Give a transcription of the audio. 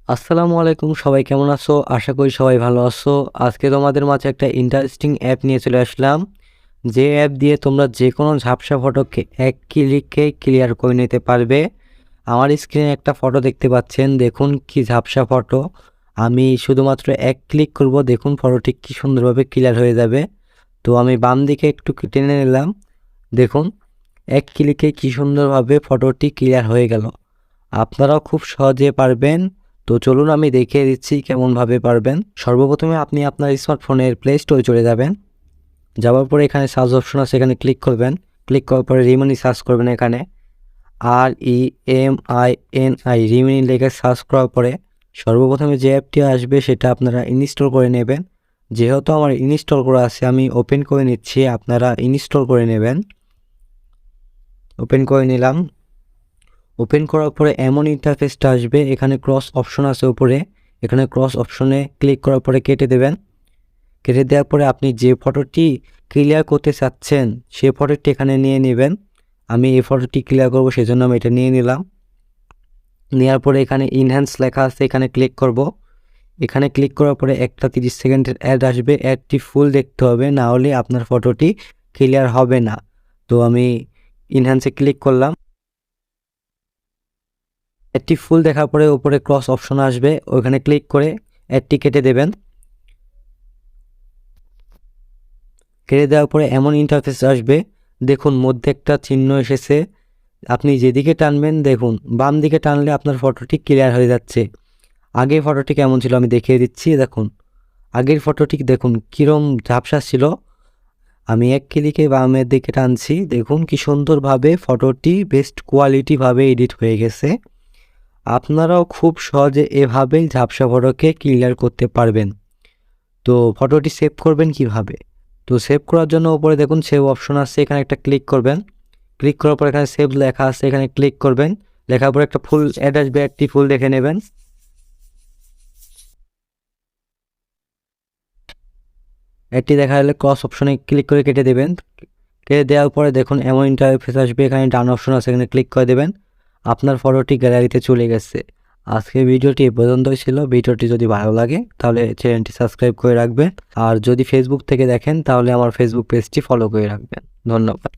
আসসালামু আলাইকুম, সবাই কেমন আছো? আশা করি সবাই ভালো আছো। আজকে তোমাদের মাঝে একটা ইন্টারেস্টিং অ্যাপ নিয়ে চলে আসলাম, যে অ্যাপ দিয়ে তোমরা যে কোনো ঝাপসা ফটোকে এক ক্লিকে ক্লিয়ার করে নিতে পারবে। আমার স্ক্রিনে একটা ফটো দেখতে পাচ্ছেন, দেখুন কি ঝাপসা ফটো। আমি শুধুমাত্র এক ক্লিক করব, দেখুন ফটোটি কি সুন্দরভাবে ক্লিয়ার হয়ে যাবে। তো আমি বাম দিকে একটু টেনে নিলাম, দেখুন এক ক্লিকে কি সুন্দরভাবে ফটোটি ক্লিয়ার হয়ে গেল। আপনারাও খুব সহজে পারবেন। তো চলুন আমি দেখিয়ে দিচ্ছি কেমনভাবে পারবেন। সর্বপ্রথমে আপনি আপনার স্মার্টফোনের প্লে স্টোরে চলে যাবেন। যাওয়ার পরে এখানে সার্চ অপশন আছে, এখানে ক্লিক করবেন। ক্লিক করার পরে রিমিনি সার্চ করবেন। এখানে REMINI রিমিনি লিখে সার্চ করার পরে সর্বপ্রথমে যে অ্যাপটি আসবে সেটা আপনারা ইনস্টল করে নেবেন। যেহেতু আমার ইনস্টল করা আছে, আমি ওপেন করে নিচ্ছি, আপনারা ইনস্টল করে নেবেন। ওপেন করে নিলাম। ওপেন করার পরে এমন ইন্টারফেসটা আসবে, এখানে ক্রস অপশন আছে উপরে, এখানে ক্রস অপশনে ক্লিক করার পরে কেটে দেবেন। কেটে দেওয়ার পরে আপনি যে ফটোটি ক্লিয়ার করতে চাচ্ছেন সেই ফটোটি এখানে নিয়ে নেবেন। আমি এই ফটোটি ক্লিয়ার করব, সেজন্য আমি এটা নিয়ে নিলাম। নেওয়ার পরে এখানে ইনহ্যান্স লেখা আছে, এখানে ক্লিক করব। এখানে ক্লিক করার পরে একটা 30 সেকেন্ডের অ্যাড আসবে, অ্যাডটি ফুল দেখতে হবে, না হলে আপনার ফটোটি ক্লিয়ার হবে না। তো আমি ইনহ্যান্সে ক্লিক করলাম। অ্যাডটি ফুল দেখার পরে উপরে ক্রস অপশন আসবে, ওইখানে ক্লিক করে অ্যাডটি কেটে দেবেন। কেটে দেওয়ার পরে এমন ইন্টারফেস আসবে, দেখুন মধ্যে একটা চিহ্ন এসেছে। আপনি যেদিকে টানবেন, দেখুন বাম দিকে টানলে আপনার ফটোটি ক্লিয়ার হয়ে যাচ্ছে। আগের ফটোটি কেমন ছিল আমি দেখিয়ে দিচ্ছি। দেখুন আগের ফটোটি দেখুন কীরকম ঝাপসা ছিল। আমি এক ক্লিকে বামের দিকে টানছি, দেখুন কি সুন্দরভাবে ফটোটি বেস্ট কোয়ালিটিভাবে এডিট হয়ে গেছে। আপনারাও খুব সহজে এভাবেই ঝাপসা ফটোকে ক্লিয়ার করতে পারবেন। তো ফটোটি সেভ করবেন কিভাবে? তো সেভ করার জন্য উপরে দেখুন সেভ অপশন আছে, এখানে একটা ক্লিক করবেন। ক্লিক করার পর এখানে সেভ লেখা আছে, এখানে ক্লিক করবেন। লেখার পর একটা ফুল অ্যাড আসবে, একটি ফুল দেখে নেবেন। একটি দেখা গেলে ক্রস অপশনে ক্লিক করে কেটে দেবেন। কেটে দেওয়ার পরে দেখুন এমন ইন্টারফেস আসবে, এখানে ডান অপশন আছে, এখানে ক্লিক করে দেবেন। আপনার ফটোটি গ্যালারিতে চলে গেছে। আজকের ভিডিওটি এ পর্যন্তই ছিল। ভিডিওটি যদি ভালো লাগে তাহলে চ্যানেলটি সাবস্ক্রাইব করে রাখবেন, আর যদি ফেসবুক থেকে দেখেন তাহলে আমার ফেসবুক পেজটি ফলো করে রাখবেন। ধন্যবাদ।